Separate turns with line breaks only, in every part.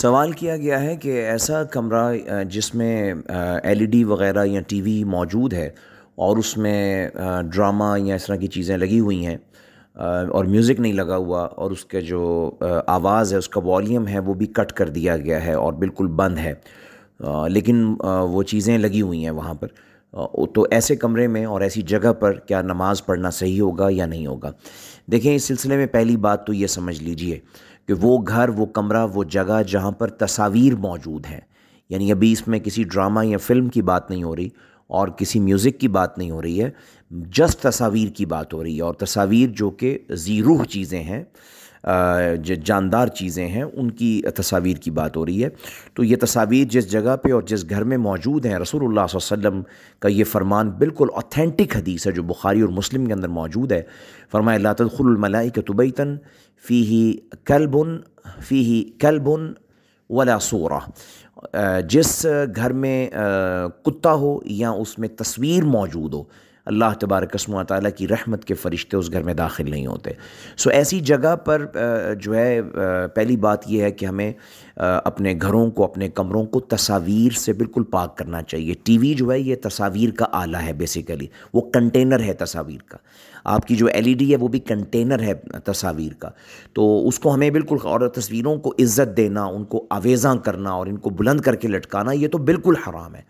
سوال کیا گیا ہے کہ ایسا کمرہ جس میں ایل ای ڈی وغیرہ یا ٹی وی موجود ہے اور اس میں ڈرامہ یا اس طرح کی چیزیں لگی ہوئی ہیں اور میوزک نہیں لگا ہوا اور اس کے جو آواز ہے اس کا والیوم ہے وہ بھی کٹ کر دیا گیا ہے اور بالکل بند ہے، لیکن وہ چیزیں لگی ہوئی ہیں وہاں پر، تو ایسے کمرے میں اور ایسی جگہ پر کیا نماز پڑھنا صحیح ہوگا یا نہیں ہوگا؟ دیکھیں، اس سلسلے میں پہلی بات تو یہ سمجھ لیجئے کہ وہ گھر، وہ کمرہ، وہ جگہ جہاں پر تصاویر موجود ہیں، یعنی ابھی اس میں کسی ڈرامہ یا فلم کی بات نہیں ہو رہی اور کسی میوزک کی بات نہیں ہو رہی ہے، جسٹ تصاویر کی بات ہو رہی ہے، اور تصاویر جو کہ ذی روح چیزیں ہیں، جاندار چیزیں ہیں، ان کی تصاویر کی بات ہو رہی ہے۔ تو یہ تصاویر جس جگہ پہ اور جس گھر میں موجود ہیں، رسول اللہ صلی اللہ علیہ وسلم کا یہ فرمان بالکل اوتھینٹک حدیث ہے جو بخاری اور مسلم کے اندر موجود ہے۔ فرمایا لا تدخل الملائکۃ بیتا فیہ کلب ولا صورہ، جس گھر میں کتا ہو یا اس میں تصویر موجود ہو، اللہ تبارک و تعالیٰ کی رحمت کے فرشتے اس گھر میں داخل نہیں ہوتے۔ ایسی جگہ پر جو ہے، پہلی بات یہ ہے کہ ہمیں اپنے گھروں کو، اپنے کمروں کو تصاویر سے بالکل پاک کرنا چاہیے۔ ٹی وی جو ہے یہ تصاویر کا آلہ ہے، بیسیکلی وہ کنٹینر ہے تصاویر کا۔ آپ کی جو ایل ای ڈی ہے وہ بھی کنٹینر ہے تصاویر کا، تو اس کو ہمیں بالکل، اور تصویروں کو عزت دینا، ان کو آویزاں کرنا اور ان کو بلند کر کے لٹکانا، یہ تو بالکل حرام ہے،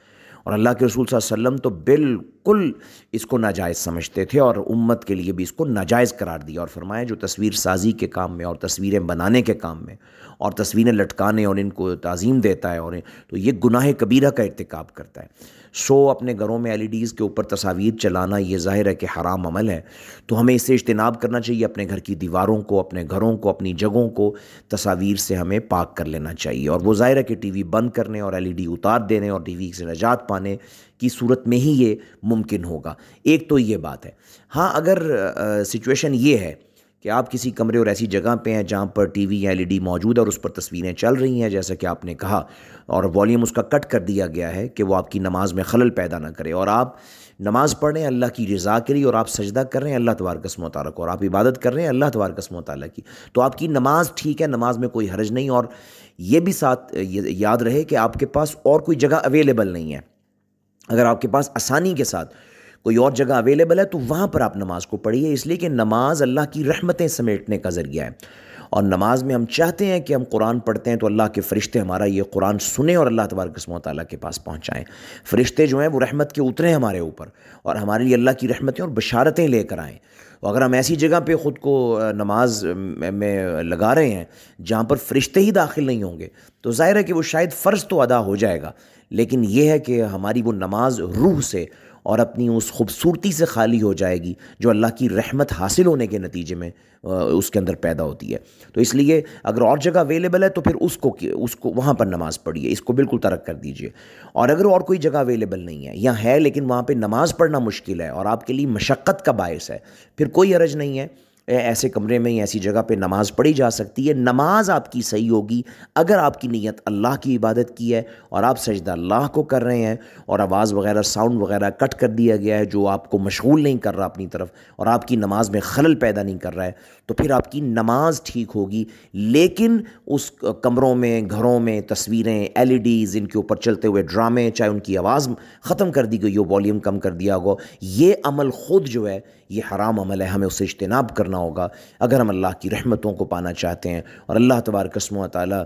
اور اللہ کے رسول صلی اللہ علیہ وسلم تو بالکل اس کو ناجائز سمجھتے تھے اور امت کے لیے بھی اس کو ناجائز قرار دیا، اور فرمایا جو تصویر سازی کے کام میں اور تصویریں بنانے کے کام میں اور تصویریں لٹکانے اور ان کو تعظیم دیتا ہے اور تو یہ گناہ کبیرہ کا ارتکاب کرتا ہے۔ اپنے گھروں میں ایل ای ڈیز کے اوپر تصاویر چلانا یہ ظاہر ہے کہ حرام عمل ہے، تو ہمیں اس سے اجتناب کرنا چاہیے۔ اپنے گھر کی دیواروں کو، اپنے گھروں کو، اپنی جگہوں کو تصاویر سے ہمیں پاک کر لینا چاہیے، اور وہ ظاہر ہے کہ ٹی وی بند کرنے اور ایل ای ڈی اتار دینے اور ٹی وی سے نجات پانے کی صورت میں ہی یہ ممکن ہوگا۔ ایک تو یہ بات ہے۔ ہاں، اگر سچویشن یہ ہے کہ آپ کسی کمرے اور ایسی جگہ پہ ہیں جہاں پر ٹی وی یا ایل ای ڈی موجود ہے اور اس پر تصویریں چل رہی ہیں، جیسا کہ آپ نے کہا، اور والیوم اس کا کٹ کر دیا گیا ہے کہ وہ آپ کی نماز میں خلل پیدا نہ کرے، اور آپ نماز پڑھ رہے ہیں اللہ کی رضا کے لیے، اور آپ سجدہ کر رہے ہیں اللہ تبارک و تعالیٰ کو، اور آپ عبادت کر رہے ہیں اللہ تبارک و تعالیٰ کی، تو آپ کی نماز ٹھیک ہے، نماز میں کوئی حرج نہیں۔ اور یہ بھی ساتھ یاد رہے کہ آپ کے پاس اور کوئی جگہ اویلیبل نہیں ہے۔ اگر آپ کے پاس آسانی کے ساتھ کوئی اور جگہ اویلیبل ہے تو وہاں پر آپ نماز کو پڑھیے، اس لیے کہ نماز اللہ کی رحمتیں سمیٹنے کا ذریعہ ہے، اور نماز میں ہم چاہتے ہیں کہ ہم قرآن پڑھتے ہیں تو اللہ کے فرشتے ہمارا یہ قرآن سنیں اور اللہ تبارک و تعالیٰ کے پاس پہنچائیں۔ فرشتے جو ہیں وہ رحمت کے اتریں ہمارے اوپر اور ہمارے لیے اللہ کی رحمتیں اور بشارتیں لے کر آئیں۔ اگر ہم ایسی جگہ پہ خود کو نماز میں لگا رہے ہیں جہاں پر فرشتے ہی داخل نہیں ہوں گے تو ظاہر ہے کہ وہ شاید فرض تو ادا ہو جائے گا، لیکن یہ ہے کہ ہماری وہ نماز روح سے اور اپنی اس خوبصورتی سے خالی ہو جائے گی جو اللہ کی رحمت حاصل ہونے کے نتیجے میں اس کے اندر پیدا ہوتی ہے۔ تو اس لیے اگر اور جگہ اویلیبل ہے تو پھر اس کو وہاں پر نماز پڑھیے، اس کو بالکل ترک کر دیجئے۔ اور اگر اور کوئی جگہ اویلیبل نہیں ہے یا ہے لیکن وہاں پہ نماز پڑھنا مشکل ہے اور آپ کے لیے مشقت کا باعث ہے، پھر کوئی حرج نہیں ہے، ایسے کمرے میں یا ایسی جگہ پہ نماز پڑھی جا سکتی ہے۔ نماز آپ کی صحیح ہوگی اگر آپ کی نیت اللہ کی عبادت کی ہے اور آپ سجدہ اللہ کو کر رہے ہیں اور آواز وغیرہ، ساؤنڈ وغیرہ کٹ کر دیا گیا ہے جو آپ کو مشغول نہیں کر رہا اپنی طرف اور آپ کی نماز میں خلل پیدا نہیں کر رہا ہے، تو پھر آپ کی نماز ٹھیک ہوگی۔ لیکن اس کمروں میں، گھروں میں تصویریں، ایل ای ڈیز، ان کے اوپر چلتے ہوئے ڈرامے، چاہے ان کی آواز ختم کر دی گئی ہو، والیوم کم کر دیا ہو، یہ عمل خود جو ہے یہ حرام عمل ہے، ہمیں اس سے اجتناب کرنا ہوگا اگر ہم اللہ کی رحمتوں کو پانا چاہتے ہیں اور اللہ تبارک و تعالیٰ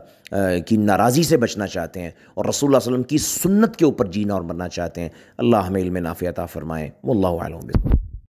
کی ناراضی سے بچنا چاہتے ہیں اور رسول اللہ صلی اللہ علیہ وسلم کی سنت کے اوپر جینا اور مرنا چاہتے ہیں۔ اللہ ہمیں علم نافع عطا فرمائے۔ واللہ اعلم۔